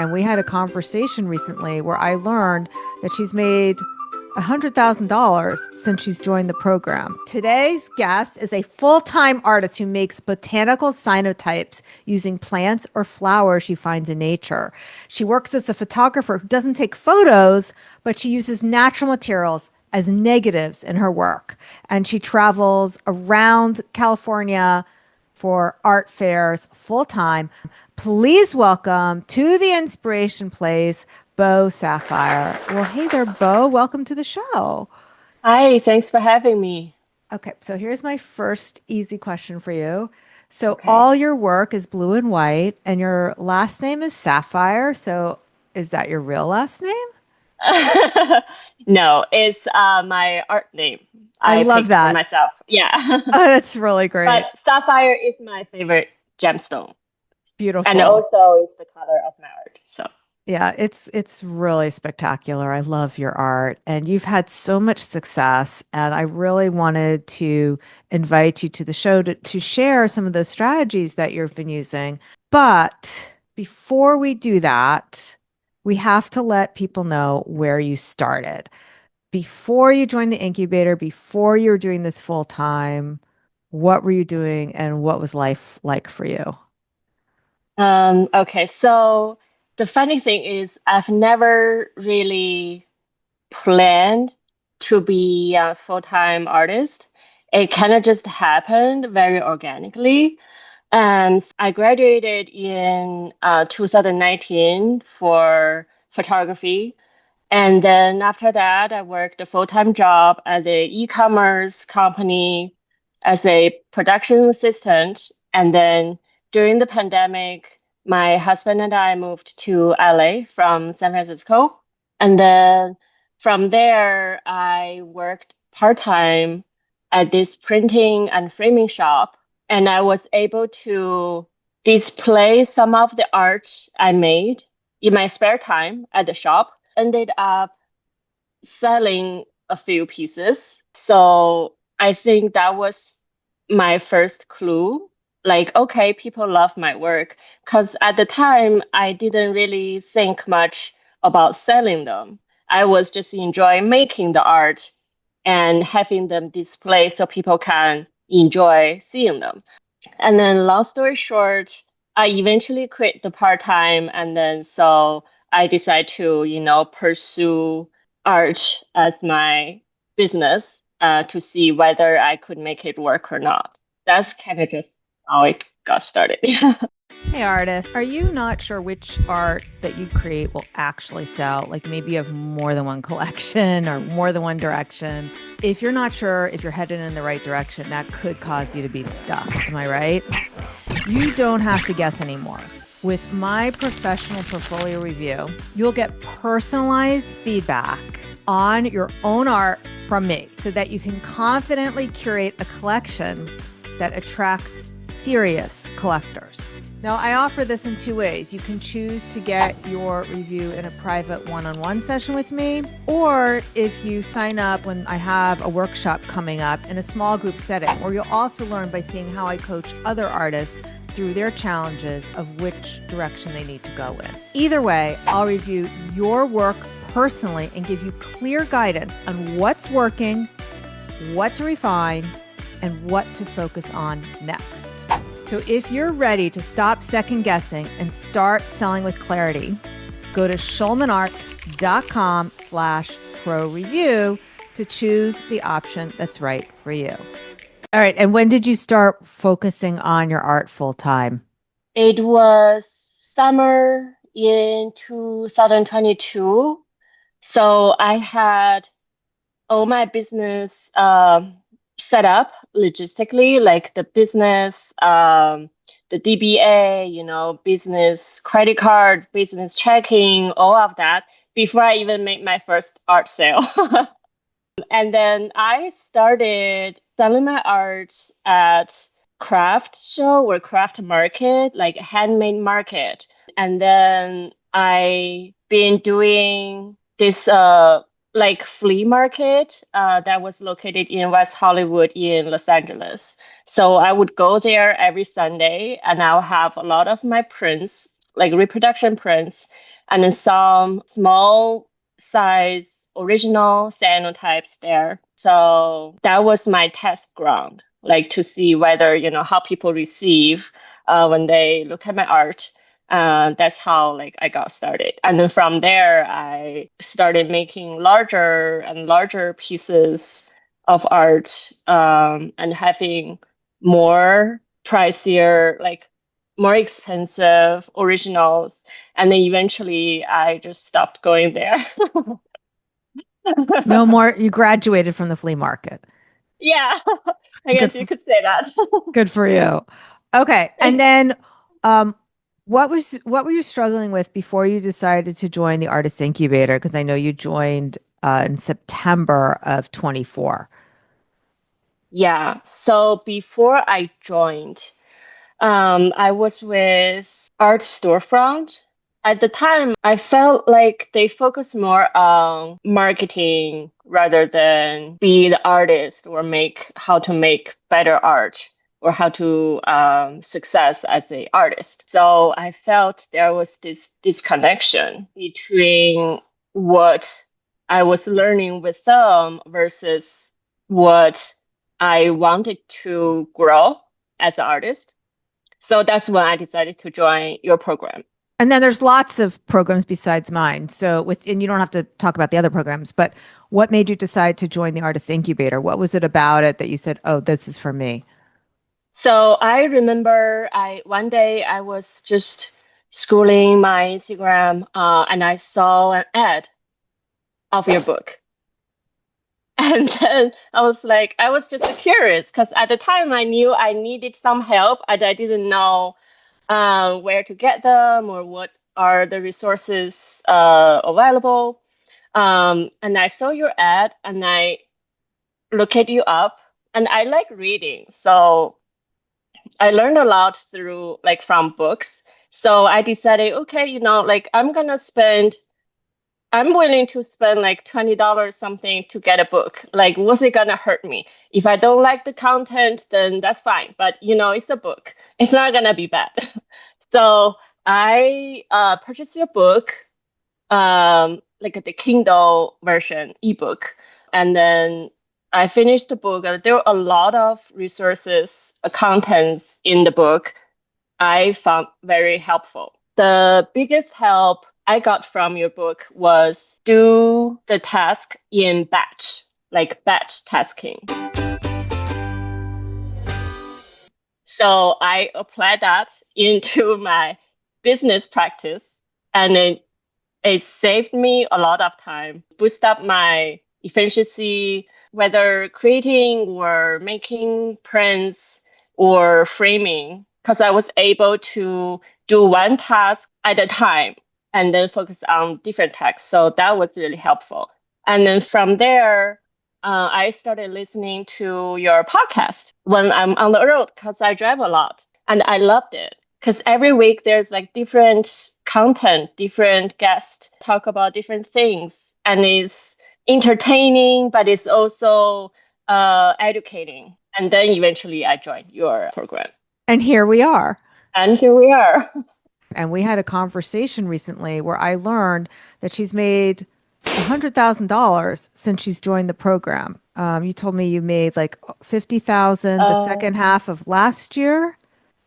And we had a conversation recently where I learned that she's made $100,000 since she's joined the program. Today's guest is a full-time artist who makes botanical cyanotypes using plants or flowers she finds in nature. She works as a photographer who doesn't take photos, but she uses natural materials as negatives in her work. And she travels around California for art fairs full time. Please welcome to the Inspiration Place, Bo Sapphire. Well, hey there, Bo. Welcome to the show. Hi, thanks for having me. Okay, so here's my first easy question for you. So Okay. all your work is blue and white, and your last name is Sapphire. So is that your real last name? No, it's my art name. I I love picked for that. myself. Yeah. Oh, that's really But great. sapphire is my favorite gemstone. And Beautiful. also it's the color of my art. So, Yeah, it's really spectacular. I love your art and you've had so much success and I really wanted to invite you to the show to share some of those strategies that you've been using. But before we do that, we have to let people know where you started. Before you joined the incubator, before you were doing this full time, what were you doing and what was life like for you? okay. So the funny thing is I've never really planned to be a full-time artist. It kind of just happened very organically. And I graduated in 2019 for photography. And then after that, I worked a full-time job at a e-commerce company as a production assistant. And then during the pandemic, my husband and I moved to LA from San Francisco. And then from there, I worked part-time at this printing and framing shop. And I was able to display some of the art I made in my spare time at the shop. Ended up selling a few pieces. So I think that was my first clue. Like, okay, people love my work. Because at the time, I didn't really think much about selling them. I was just enjoying making the art and having them display so people can enjoy seeing them. And then, long story short, I eventually quit the part time, and then so I decided to, pursue art as my business to see whether I could make it work or not. That's kind of just how it got started. Hey, artist, are you not sure which art that you create will actually sell? Like maybe you have more than one collection or more than one direction. If you're not sure if you're headed in the right direction, that could cause you to be stuck. Am I right? You don't have to guess anymore. With my professional portfolio review, you'll get personalized feedback on your own art from me so that you can confidently curate a collection that attracts serious collectors. Now, I offer this in two ways. You can choose to get your review in a private one-on-one session with me, or if you sign up when I have a workshop coming up in a small group setting, where you'll also learn by seeing how I coach other artists through their challenges of which direction they need to go in. Either way, I'll review your work personally and give you clear guidance on what's working, what to refine, and what to focus on next. So if you're ready to stop second guessing and start selling with clarity, go to schulmanart.com/pro review to choose the option that's right for you. All right. And when did you start focusing on your art full time? It was summer in 2022. So I had all my business set up logistically, like the business, the DBA, business credit card, business checking, all of that before I even made my first art sale. And then I started selling my art at craft show or craft market, like handmade market. And then I been doing this like flea market that was located in West Hollywood in Los Angeles. So I would go there every Sunday and I'll have a lot of my prints like reproduction prints, and then some small size original cyanotypes there. So that was my test ground, like to see whether, how people receive when they look at my art. That's how like I got started. And then from there, I started making larger and larger pieces of art, and having more pricier, like more expensive originals. And then eventually I just stopped going there. No more. You graduated from the flea market. Yeah, I Good, guess you could say that. good for you. Okay. And then, um, what were you struggling with before you decided to join the Artist Incubator? Because I know you joined in September of 24. Yeah. So before I joined, I was with Art Storefront. At the time, I felt like they focus more on marketing rather than be the artist or make how to make better art or how to success as a artist. So I felt there was this disconnection between what I was learning with them versus what I wanted to grow as an artist. So that's when I decided to join your program. And then there's lots of programs besides mine. So and you don't have to talk about the other programs, but what made you decide to join the Artist Incubator? What was it about it that you said, "Oh, this is for me"? So I remember I one day I was just scrolling my Instagram, and I saw an ad of your book. And then I was like, I was just curious because at the time I knew I needed some help and I didn't know where to get them or what are the resources available. And I saw your ad and I looked you up and I like reading. So I learned a lot through like from books. So I decided, okay, like I'm willing to spend like $20 something to get a book. Like, what's it gonna hurt me? If I don't like the content, then that's fine. But it's a book. It's not gonna be bad. So I purchased your book, like the Kindle version ebook, and then I finished the book. There were a lot of resources, contents in the book I found very helpful. The biggest help I got from your book was do the task in batch, like batch tasking. So I applied that into my business practice and it saved me a lot of time, boost up my efficiency, whether creating or making prints or framing, because I was able to do one task at a time and then focus on different tasks. So that was really helpful. And then from there, I started listening to your podcast when I'm on the road because I drive a lot and I loved it because every week there's like different content, different guests talk about different things, and it's entertaining, but it's also educating. And then eventually I joined your program. And here we are. And here we are. And we had a conversation recently where I learned that she's made $100,000 since she's joined the program. You told me you made like 50,000 the second half of last year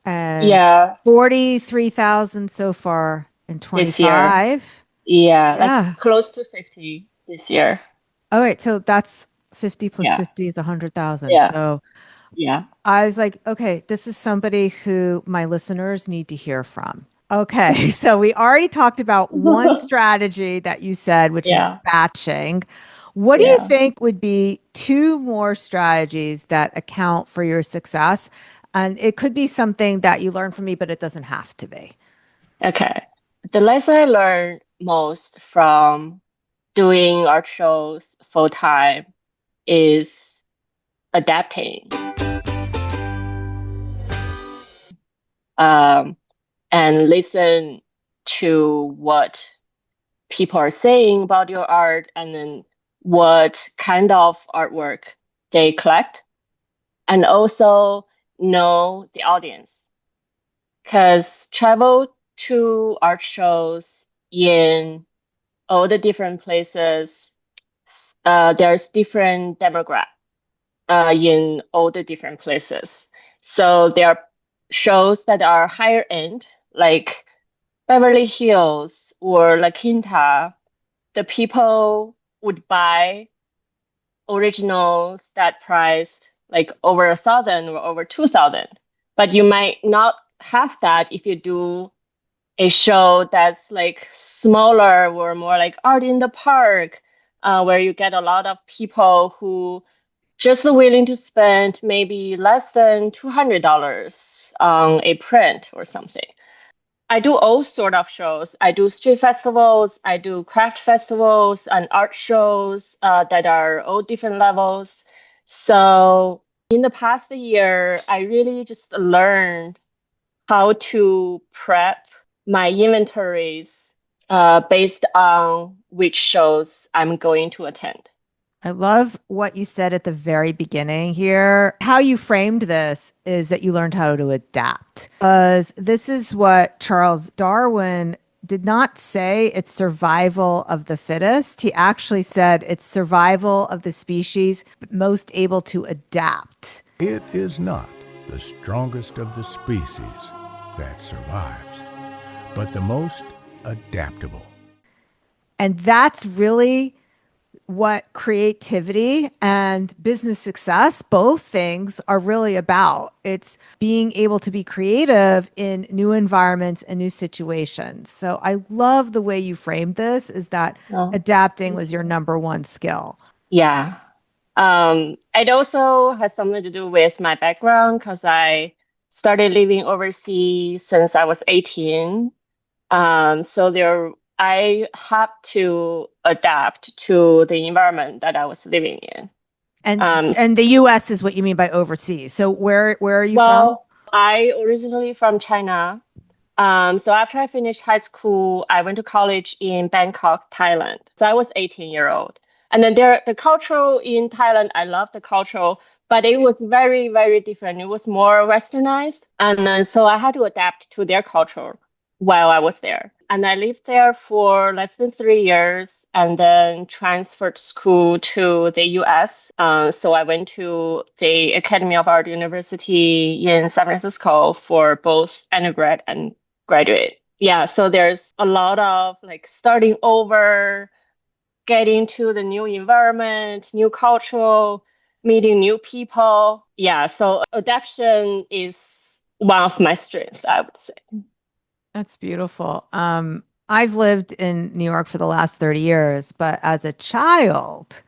and Yeah, 43,000 so far in this year. 25. Yeah, like Yeah. close to 50 this year. All right. So that's 50 plus Yeah, 50 is 100,000. yeah, So yeah. I was like, okay, this is somebody who my listeners need to hear from. Okay, so we already talked about one strategy that you said, which is Yeah, batching. What do you yeah. think would be two more strategies that account for your success? And it could be something that you learned from me, but it doesn't have to be. Okay. The lesson I learned most from doing art shows full time is adapting, um, and listen to what people are saying about your art and then what kind of artwork they collect, and also know the audience. Because travel to art shows in all the different places. There's different demographic in all the different places. So there are shows that are higher end, like Beverly Hills or La Quinta. The people would buy originals that priced like over 1,000 or over 2,000. But you might not have that if you do a show that's like smaller or more like art in the park, where you get a lot of people who just willing to spend maybe less than $200 on a print or something. I do all sort of shows. I do street festivals, I do craft festivals and art shows that are all different levels. So in the past year, I really just learned how to prep my inventories based on which shows I'm going to attend. I love what you said at the very beginning here. How you framed this is that you learned how to adapt. Because this is what Charles Darwin did not say, it's survival of the fittest. He actually said it's survival of the species most able to adapt. It is not the strongest of the species that survives, but the most adaptable. And that's really what creativity and business success, both things, are really about. It's being able to be creative in new environments and new situations. So I love the way you framed this, is that adapting was your number one skill. Yeah. It also has something to do with my background because I started living overseas since I was 18. I have to adapt to the environment that I was living in. And the US is what you mean by overseas. So where are you from? Well, I originally from China. So after I finished high school, I went to college in Bangkok, Thailand. So I was 18-year-old. And then the culture in Thailand, I love the culture, but it was very, very different. It was more westernized. And then so I had to adapt to their culture while I was there. And I lived there for less than 3 years and then transferred school to the US. So I went to the Academy of Art University in San Francisco for both undergrad and graduate. Yeah, so there's a lot of like starting over, getting to the new environment, new culture, meeting new people. Yeah, so adaptation is one of my strengths, I would say. That's beautiful. I've lived in New York for the last 30 years, but as a child,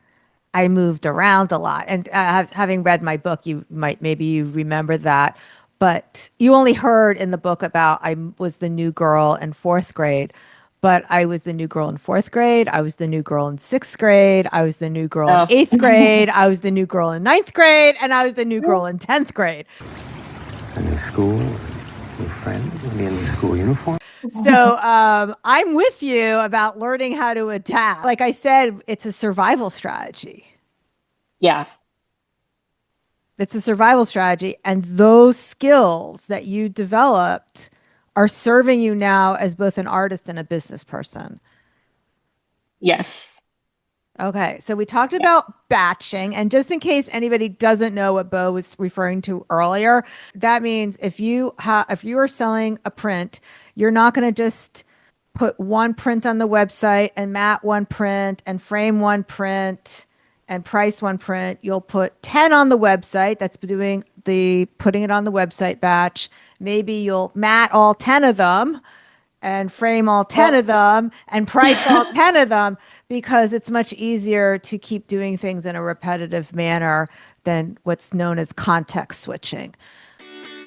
I moved around a lot. And having read my book, maybe you remember that. But you only heard in the book about I was the new girl in fourth grade. But I was the new girl in fourth grade. I was the new girl in sixth grade. I was the new girl in eighth grade. I was the new girl in ninth grade. And I was the new girl in 10th grade. A new school, new friends, maybe a new school uniform. So I'm with you about learning how to adapt. Like I said, it's a survival strategy. Yeah. It's a survival strategy. And those skills that you developed are serving you now as both an artist and a business person. Yes. Okay, so we talked about batching, and just in case anybody doesn't know what Bo was referring to earlier, that means if you are selling a print, you're not going to just put one print on the website and mat one print and frame one print and price one print. You'll put 10 on the website. That's doing the putting it on the website batch. Maybe you'll mat all 10 of them and frame all 10 of them and price all 10 of them, because it's much easier to keep doing things in a repetitive manner than what's known as context switching.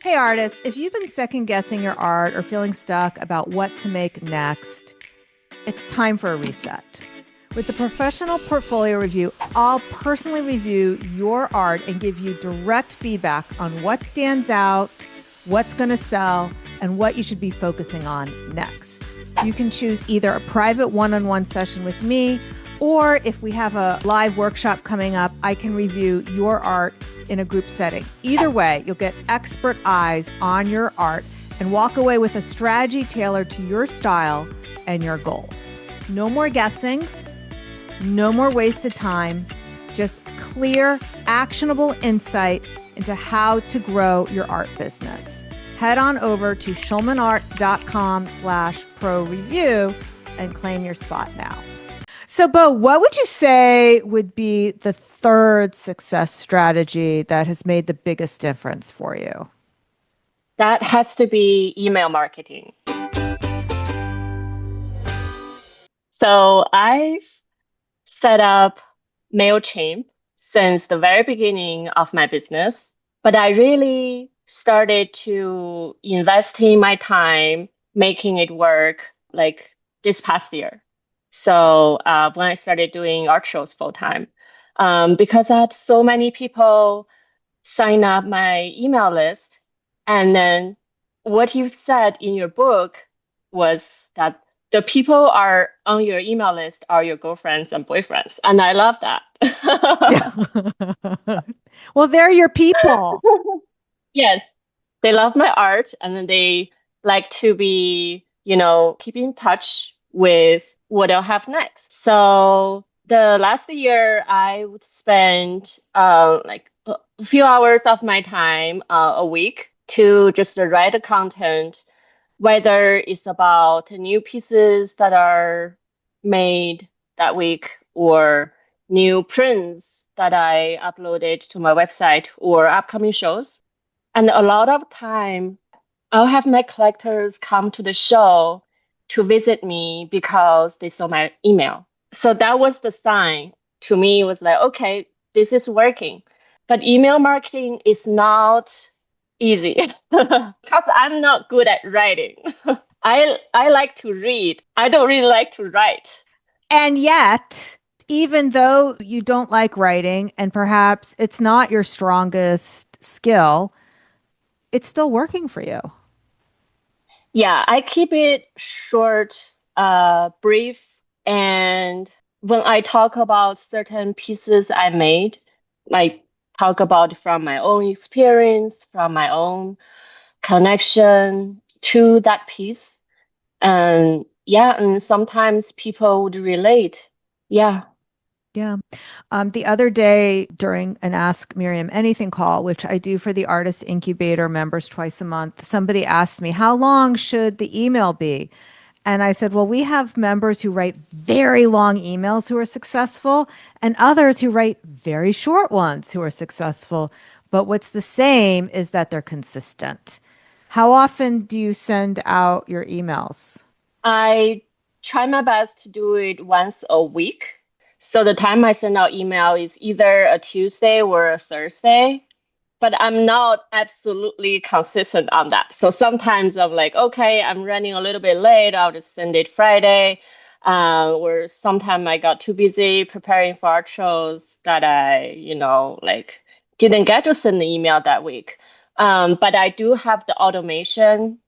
Hey artists, if you've been second guessing your art or feeling stuck about what to make next, it's time for a reset. With the Professional Portfolio Review, I'll personally review your art and give you direct feedback on what stands out, what's going to sell, and what you should be focusing on next. You can choose either a private one-on-one session with me, or if we have a live workshop coming up, I can review your art in a group setting. Either way, you'll get expert eyes on your art and walk away with a strategy tailored to your style and your goals. No more guessing, no more wasted time, just clear, actionable insight into how to grow your art business. Head on over to schulmanart.com/pro review and claim your spot now. So, Bo, what would you say would be the third success strategy that has made the biggest difference for you? That has to be email marketing. So I've set up MailChimp since the very beginning of my business, but I really started to invest in my time making it work like this past year. So when I started doing art shows full time, because I had so many people sign up my email list, and then what you said in your book was that the people are on your email list are your girlfriends and boyfriends, and I love that. Yeah. Well, they're your people. Yes, they love my art, and then they like to be, keep in touch with what I'll have next. So the last year, I would spend like a few hours of my time a week to just write the content, whether it's about new pieces that are made that week or new prints that I uploaded to my website or upcoming shows. And a lot of time, I'll have my collectors come to the show to visit me because they saw my email. So that was the sign to me. It was like, okay, this is working. But email marketing is not easy because I'm not good at writing. I like to read. I don't really like to write. And yet, even though you don't like writing and perhaps it's not your strongest skill, it's still working for you. Yeah, I keep it short, brief, and when I talk about certain pieces I made, I talk about from my own experience, from my own connection to that piece. And yeah, and sometimes people would relate. Yeah. Yeah. The other day during an Ask Miriam Anything call, which I do for the Artist Incubator members twice a month, somebody asked me, how long should the email be? And I said, well, we have members who write very long emails who are successful and others who write very short ones who are successful. But what's the same is that they're consistent. How often do you send out your emails? I try my best to do it once a week. So the time I send out email is either a Tuesday or a Thursday, but I'm not absolutely consistent on that. So sometimes I'm like, okay, I'm running a little bit late. I'll just send it Friday. Or sometimes I got too busy preparing for art shows that I, like didn't get to send the email that week. But I do have the automation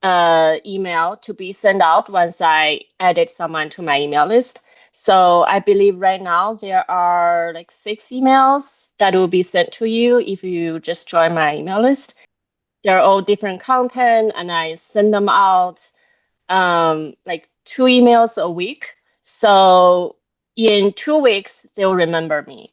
email to be sent out once I added someone to my email list. So I believe right now there are like 6 emails that will be sent to you if you just join my email list. They're all different content, and I send them out like 2 emails a week. So in 2 weeks, they'll remember me.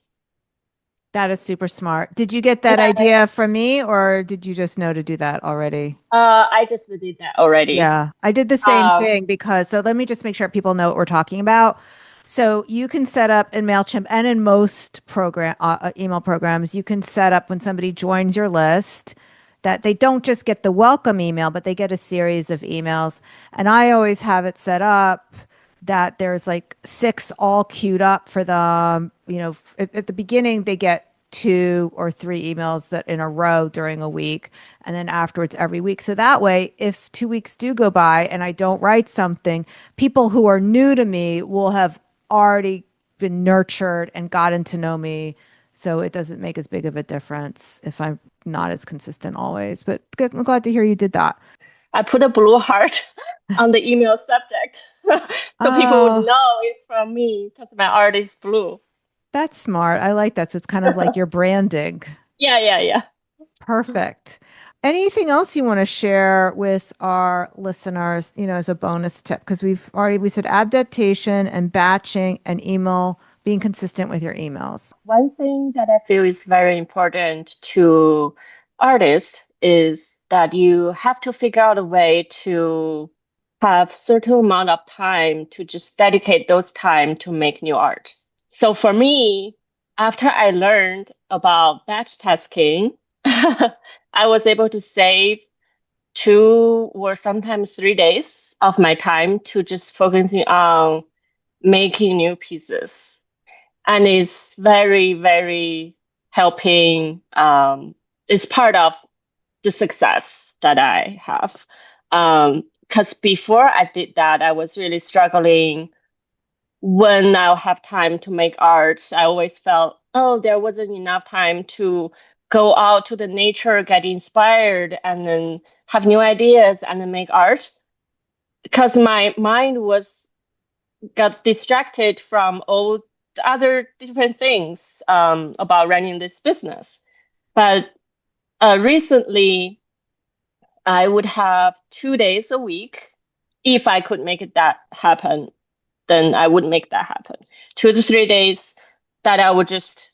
That is super smart. Did you get that idea from me or did you just know to do that already? I just did that already. Yeah, I did the same thing because, so let me just make sure people know what we're talking about. So you can set up in MailChimp and in most email programs, you can set up when somebody joins your list that they don't just get the welcome email, but they get a series of emails. And I always have it set up that there's like 6 all queued up for them. At the beginning, they get 2 or 3 emails that in a row during a week, and then afterwards every week. So that way, if 2 weeks do go by and I don't write something, people who are new to me will have already been nurtured and gotten to know me. So it doesn't make as big of a difference if I'm not as consistent always. But good, I'm glad to hear you did that. I put a blue heart on the email subject so people would know it's from me because my art is blue. That's smart. I like that. So it's kind of like your branding. Yeah. Perfect. Anything else you want to share with our listeners, as a bonus tip? Because we said adaptation and batching and email, being consistent with your emails. One thing that I feel is very important to artists is that you have to figure out a way to have certain amount of time to just dedicate those time to make new art. So for me, after I learned about batch tasking, I was able to save 2 or sometimes 3 days of my time to just focusing on making new pieces. And it's very, very helping. It's part of the success that I have. Because before I did that, I was really struggling when I'll have time to make art. I always felt, oh, there wasn't enough time to go out to the nature, get inspired, and then have new ideas and then make art. Because my mind got distracted from all the other different things about running this business. But recently, I would have 2 days a week. If I could make that happen, then I would make that happen. 2 to 3 days that I would just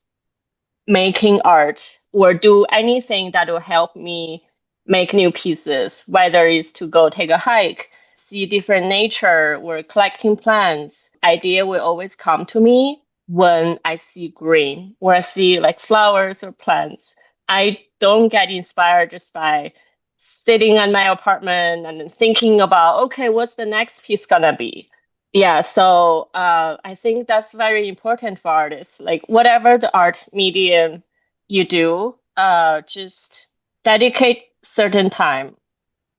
making art or do anything that will help me make new pieces, whether it's to go take a hike, see different nature, or collecting plants. Idea will always come to me when I see green or I see like flowers or plants. I don't get inspired just by sitting in my apartment and then thinking about, okay, what's the next piece gonna be? Yeah, so I think that's very important for artists. Like whatever the art medium you do, just dedicate certain time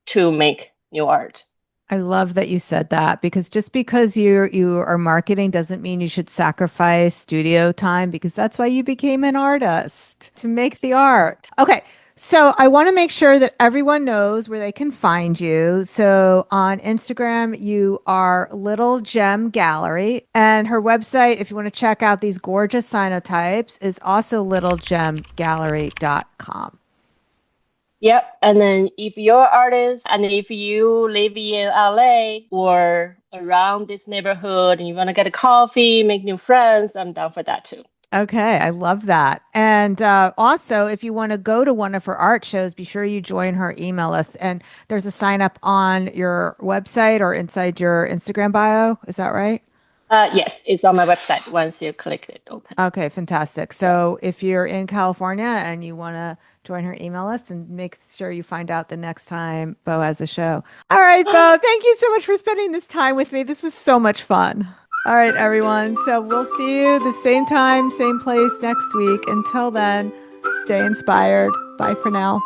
to make new art. I love that you said that, because just because you are marketing doesn't mean you should sacrifice studio time, because that's why you became an artist, to make the art. Okay. So I want to make sure that everyone knows where they can find you. So on Instagram, you are Little Gem Gallery, and her website, if you want to check out these gorgeous cyanotypes, is also littlegemgallery.com. Yep. And then if you're an artist and if you live in LA or around this neighborhood and you want to get a coffee, make new friends, I'm down for that too. Okay, I love that. And also, if you want to go to one of her art shows, be sure you join her email list. And there's a sign up on your website or inside your Instagram bio. Is that right? Yes, it's on my website once you click it open. Okay, fantastic. So if you're in California and you want to join her email list, and make sure you find out the next time Bo has a show. All right, Bo, thank you so much for spending this time with me. This was so much fun. All right, everyone. So we'll see you the same time, same place next week. Until then, stay inspired. Bye for now.